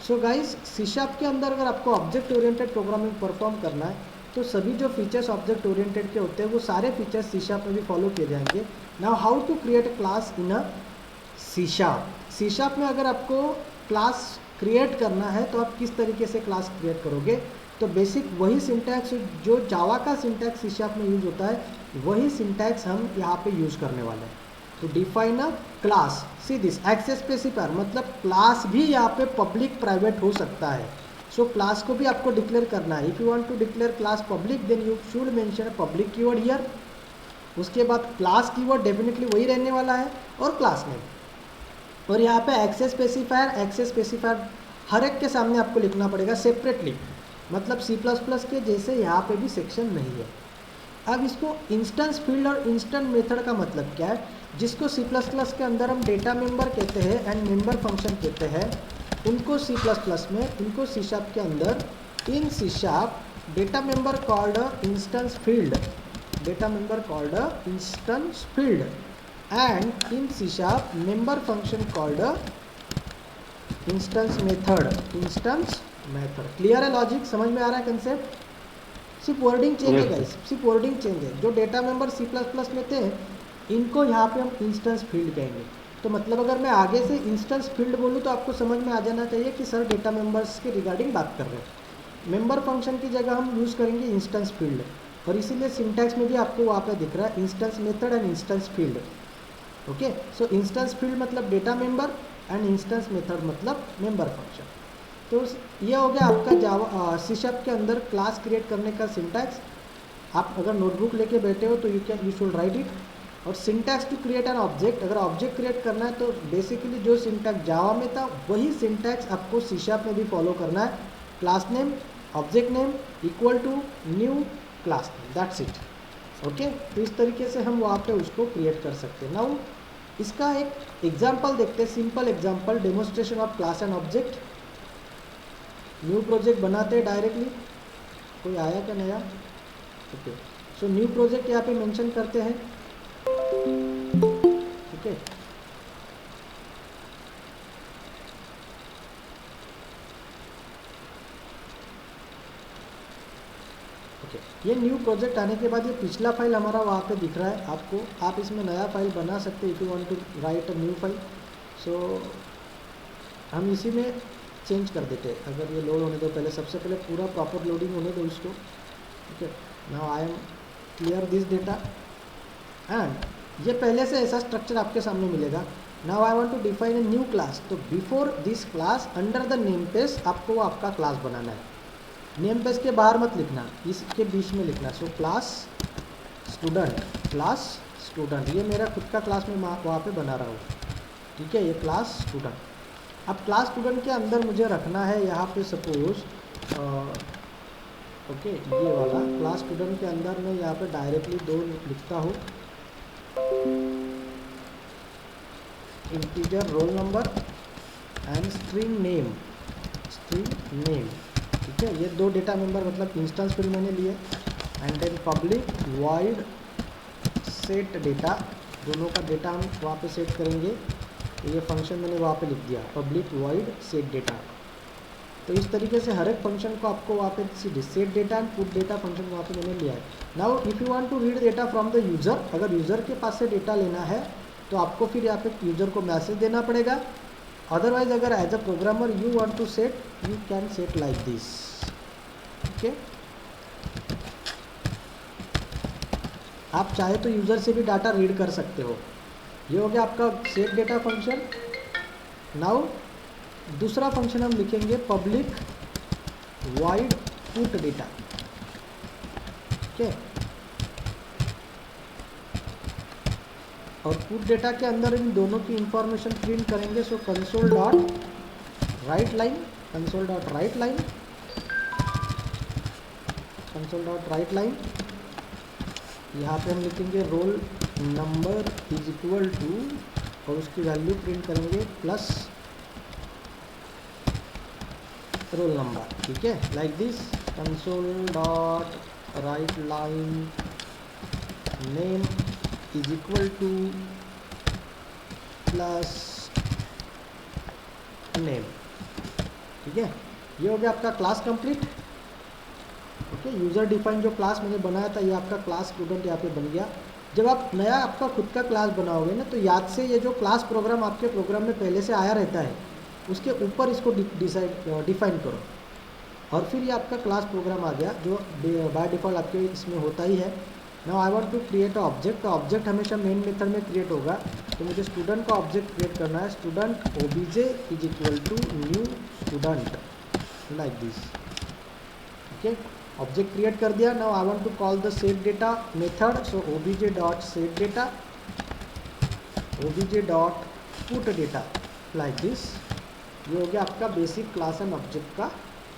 So guys, सी sharp के अंदर अगर आपको ऑब्जेक्ट ओरिएंटेड प्रोग्रामिंग परफॉर्म करना है तो सभी जो फीचर्स ऑब्जेक्ट ओरिएंटेड के होते हैं वो सारे फीचर्स सी शार्प में भी फॉलो किए जाएंगे। Now how to create a class in a C sharp. C sharp में अगर आपको क्लास क्रिएट करना है तो आप किस तरीके से क्लास क्रिएट करोगे, तो बेसिक वही सिंटैक्स जो जावा का सिंटैक्स सी शार्प में यूज होता है वही सिंटैक्स हम यहाँ पे यूज करने वाले हैं। तो define a class, see this access specifier, मतलब क्लास भी यहाँ पे पब्लिक प्राइवेट हो सकता है। सो क्लास को भी आपको डिक्लेयर करना है। If you want to declare class public then you should mention public keyword here. उसके बाद क्लास कीवर्ड डेफिनेटली वही रहने वाला है और क्लास नेम। और यहाँ पे एक्सेस स्पेसिफायर हर एक के सामने आपको लिखना पड़ेगा सेपरेटली, मतलब सी प्लस प्लस के जैसे यहाँ पे भी सेक्शन नहीं है। अब इसको इंस्टेंस फील्ड और इंस्टेंट मेथड का मतलब क्या है, जिसको सी प्लस प्लस के अंदर हम डेटा मेंबर कहते हैं एंड मेंबर फंक्शन कहते हैं, उनको सी प्लस प्लस में, इनको सी शार्प के अंदर in C sharp data member called instance field, data member called instance field and in C sharp member function called instance method. Clear है लॉजिक, समझ में आ रहा है कंसेप्ट? सिर्फ वर्डिंग चेंज है गाइस, सिर्फ वर्डिंग चेंज है। जो data member C plus plus में थे इनको यहाँ पे हम इंस्टेंस फील्ड कहेंगे। तो मतलब अगर मैं आगे से इंस्टेंस फील्ड बोलूँ तो आपको समझ में आ जाना चाहिए कि सर डेटा मेंबर्स के रिगार्डिंग बात कर रहे हैं। मेंबर फंक्शन की जगह हम यूज़ करेंगे इंस्टेंस फील्ड, और इसीलिए सिंटैक्स में भी आपको वहाँ पे दिख रहा है instance method and instance field. Okay, so instance field मतलब data member and instance method मतलब मेंबर फंक्शन। तो ये हो गया आपका जावा सी शार्प के अंदर क्लास क्रिएट करने का सिंटैक्स। आप अगर नोटबुक लेके बैठे हो तो यू शुड राइट इट। और syntax to create an object, अगर ऑब्जेक्ट क्रिएट करना है तो बेसिकली जो सिंटैक्स जावा में था वही सिंटैक्स आपको सी शार्प में भी फॉलो करना है। Class name, object name equal to new class name, that's it. Okay, तो इस तरीके से हम वहाँ पे उसको क्रिएट कर सकते हैं। नाउ इसका एक एग्जाम्पल देखते हैं, simple example, demonstration of class and object. New project बनाते हैं डायरेक्टली। कोई आया क्या नया? ओके, सो न्यू प्रोजेक्ट यहाँ पे मेंशन करते हैं। ओके, ओके, ये न्यू प्रोजेक्ट आने के बाद ये पिछला फाइल हमारा वहाँ पे दिख रहा है आपको। आप इसमें नया फाइल बना सकते हैं if you want to write a new file. So हम इसी में चेंज कर देते हैं। अगर ये लोड होने दो, पहले सबसे पहले पूरा प्रॉपर लोडिंग होने दो इसको। Okay, now I am clear this data and ये पहले से ऐसा स्ट्रक्चर आपके सामने मिलेगा। Now I want to define a new class. तो before this class under the name page आपको आपका क्लास बनाना है। नेम पेज के बाहर मत लिखना, इसके बीच में लिखना। सो क्लास स्टूडेंट, ये मेरा खुद का क्लास में वहाँ पे बना रहा हूँ। ठीक है, ये क्लास स्टूडेंट। अब क्लास स्टूडेंट के अंदर मुझे रखना है यहाँ पे सपोज ओके, ये वाला क्लास स्टूडेंट के अंदर मैं यहाँ पे डायरेक्टली 2 लिखता हूँ, integer roll number and string name. ठीक है, ये 2 डेटा मेंबर मतलब इंस्टेंस फील्ड मैंने लिए and then public void set data, दोनों का डेटा हम वहाँ पे सेट करेंगे। ये फंक्शन मैंने वहाँ पे लिख दिया पब्लिक वॉइड सेट डेटा। तो इस तरीके से हर एक फंक्शन को आपको वहाँ पे set data and put data function वहाँ पे मैंने लिया है। Now if you want to read data from the user, अगर यूज़र के पास से डेटा लेना है तो आपको फिर यहाँ पे यूज़र को मैसेज देना पड़ेगा। अदरवाइज अगर as a programmer you want to set, you can set like this. Okay, आप चाहे तो यूज़र से भी डाटा रीड कर सकते हो। ये हो गया आपका सेट डेटा फंक्शन। नाउ दूसरा फंक्शन हम लिखेंगे public void put data. Okay, और पुट डेटा के अंदर इन दोनों की इंफॉर्मेशन प्रिंट करेंगे। So console dot write line, यहाँ पे हम लिखेंगे roll number is equal to, और उसकी वैल्यू प्रिंट करेंगे प्लस रोल नंबर। ठीक है, like this. Console dot write line name is equal to plus name. ठीक है, ये हो गया आपका class complete. Okay, user define जो क्लास मैंने बनाया था, ये आपका क्लास स्टूडेंट यहाँ पे बन गया। जब आप नया आपका खुद का क्लास बनाओगे ना, तो याद से ये जो क्लास प्रोग्राम आपके प्रोग्राम में पहले से आया रहता है, उसके ऊपर इसको डिफाइन करो, और फिर ये आपका क्लास प्रोग्राम आ गया जो बाय डिफ़ॉल्ट आपके इसमें होता ही है। Now I want to create a object. तो ऑब्जेक्ट हमेशा मेन मेथड में क्रिएट होगा, तो मुझे स्टूडेंट का ऑब्जेक्ट क्रिएट करना है। Student O B J is equal to new student, like this. Okay, object create कर दिया। Now I want to call the set data method, so O B J dot set data, O B J dot put data, like this. ये हो गया आपका basic class and object का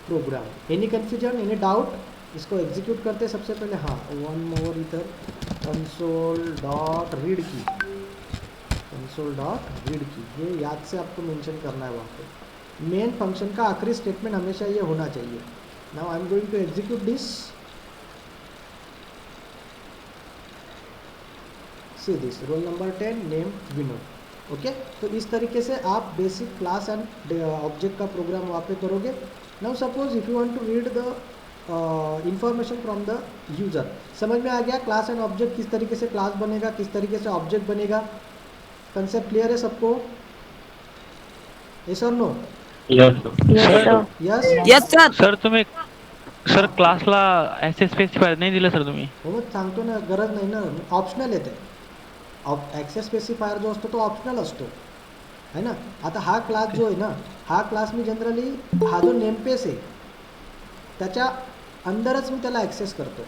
programme. Any confusion, any doubt? इसको execute करते सबसे पहले, हाँ, वन मोर इधर, console dot read key, console dot read key, ये याद से आपको मेंशन करना है वहाँ पे। मेन फंक्शन का आखिरी स्टेटमेंट हमेशा ये होना चाहिए। Now I am going to execute this, see this, roll number 10, name Vinod. Okay, तो इस तरीके से आप बेसिक क्लास एंड ऑब्जेक्ट का प्रोग्राम वहाँ पे करोगे। Now suppose if you want to read the information from the user, समझ में आ गया क्लास एंड ऑब्जेक्ट किस तरीके से क्लास बनेगा, किस तरीके से ऑब्जेक्ट बनेगा? कंसेप्ट क्लियर है सबको? यस और no? Yes yes sir. Sir तुम्ही सर क्लासला ॲक्सेस स्पेसिफायर नाही दिलं सर तुम्ही. हो, मग सांगतो ना, गरज नाही ना, ऑप्शनल येते. ॲक्सेस स्पेसिफायर जो असतो तो ऑप्शनल असतो, है ना. आता हा क्लास जो आहे ना, हा क्लास मी जनरली, हा जो नेमपेस आहे त्याच्या अंदरच मी त्याला ॲक्सेस करतो,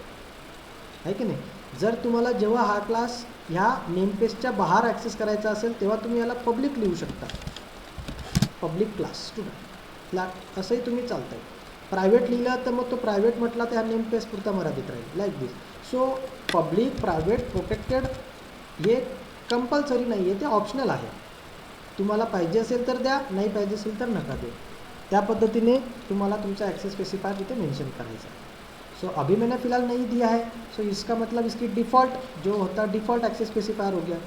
आहे की नाही. जर तुम्हाला जेव्हा हा क्लास ह्या नेमपेसच्या बाहेर ॲक्सेस करायचा असेल, तेव्हा तुम्ही याला पब्लिक लिहू शकता, पब्लिक क्लास स्टुडंट, असंही तुम्ही चालतंय. प्रायव्हेट लिहिलं तर मग तो प्रायव्हेट म्हटला तर ह्या नेमपेस पुरता मराठीत राहील, like this. So public, private, protected हे कंपल्सरी नाही आहे, ते ऑप्शनल आहे. तुम्हाला पाहिजे असेल तर द्या, नाही पाहिजे असेल तर नका देऊ. त्या पद्धतीने तुम्हाला तुमचा ॲक्सेस स्पेसिफायर तिथे मेंशन करायचा है. सो अभी मैंने फ़िलहाल नहीं दिया है, सो इसका मतलब इसकी डिफ़ॉल्ट जो होता है डिफ़ॉल्ट एक्सेस स्पेसिफायर हो गया,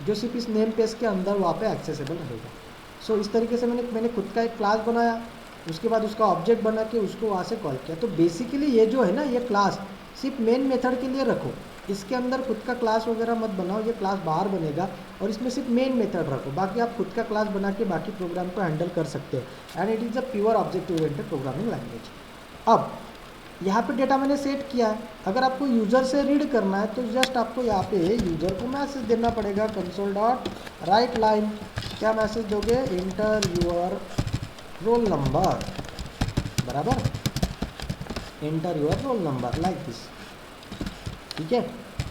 जो सिर्फ इस नेम पेज के अंदर वहाँ पे एक्सेसिबल रहेगा. सो इस तरीके से मैंने खुद का एक क्लास बनाया, उसके बाद उसका ऑब्जेक्ट बना के उसको वहाँ से कॉल किया. तो बेसिकली ये जो है ना, ये क्लास सिर्फ मेन मेथड के लिए रखो, इसके अंदर खुद का क्लास वगैरह मत बनाओ, ये क्लास बाहर बनेगा और इसमें सिर्फ मेन मेथड रखो. बाकी आप खुद का क्लास बना के बाकी प्रोग्राम को हैंडल कर सकते हो, and it is a pure object oriented programming language. अब यहाँ पे डेटा मैंने सेट किया है. अगर आपको यूज़र से रीड करना है तो जस्ट आपको यहाँ पे यूज़र को मैसेज देना पड़ेगा, कंसोल डॉट राइट लाइन. क्या मैसेज दोगे? इंटर यूर रोल नंबर, बराबर, enter your roll number, like this. ठीक है.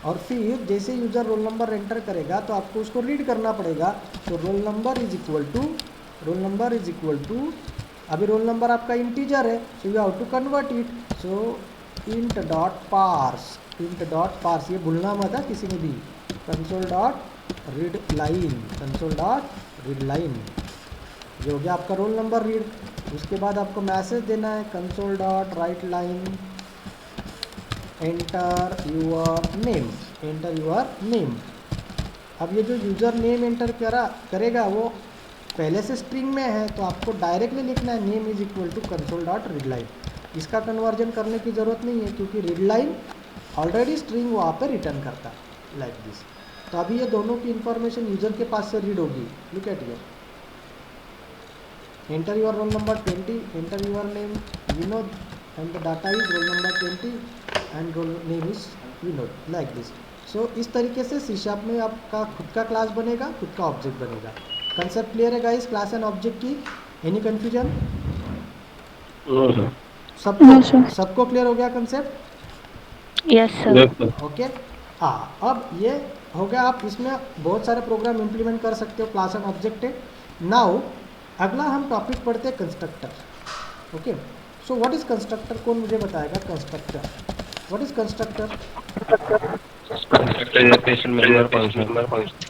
और फिर जैसे यूज़र रोल नंबर एंटर करेगा तो आपको उसको रीड करना पड़ेगा. तो roll number is equal to, अभी रोल नंबर आपका इंटीजर है, so you have to convert it. So int dot parse, ये भूलना मत है किसी ने भी. कंसोल डॉट रीड लाइन, ये हो गया आपका रोल नंबर रीड. उसके बाद आपको मैसेज देना है, console dot write line enter your name. अब ये जो यूज़र नेम एंटर करेगा वो पहले से स्ट्रिंग में है, तो आपको डायरेक्टली लिखना है name is equal to console dot read line. इसका कन्वर्जन करने की ज़रूरत नहीं है, क्योंकि रीड लाइन ऑलरेडी स्ट्रिंग वहाँ पे रिटर्न करता है, लाइक दिस. तो अभी ये दोनों की इंफॉर्मेशन यूज़र के पास से रीड होगी. Look at here, enter your roll number 20, enter your name Vinod, and the data is roll number 20 and roll name is Vinod, like this. So इस तरीके से सी शार्प में आपका खुद का क्लास बनेगा, खुद का ऑब्जेक्ट बनेगा. कंसेप्ट क्लियर है गाइस, क्लास एंड ऑब्जेक्ट की? Any confusion? सबको क्लियर हो गया कंसेप्ट? Yes sir. ओके. हाँ, अब ये हो गया. आप इसमें बहुत सारे प्रोग्राम इम्प्लीमेंट कर सकते हो, क्लास एंड ऑब्जेक्ट है. नाउ अगला हम टॉपिक पढ़ते हैं constructor. Okay. So what is constructor? कौन मुझे बताएगा constructor? What is constructor? Constructor is a patient member function.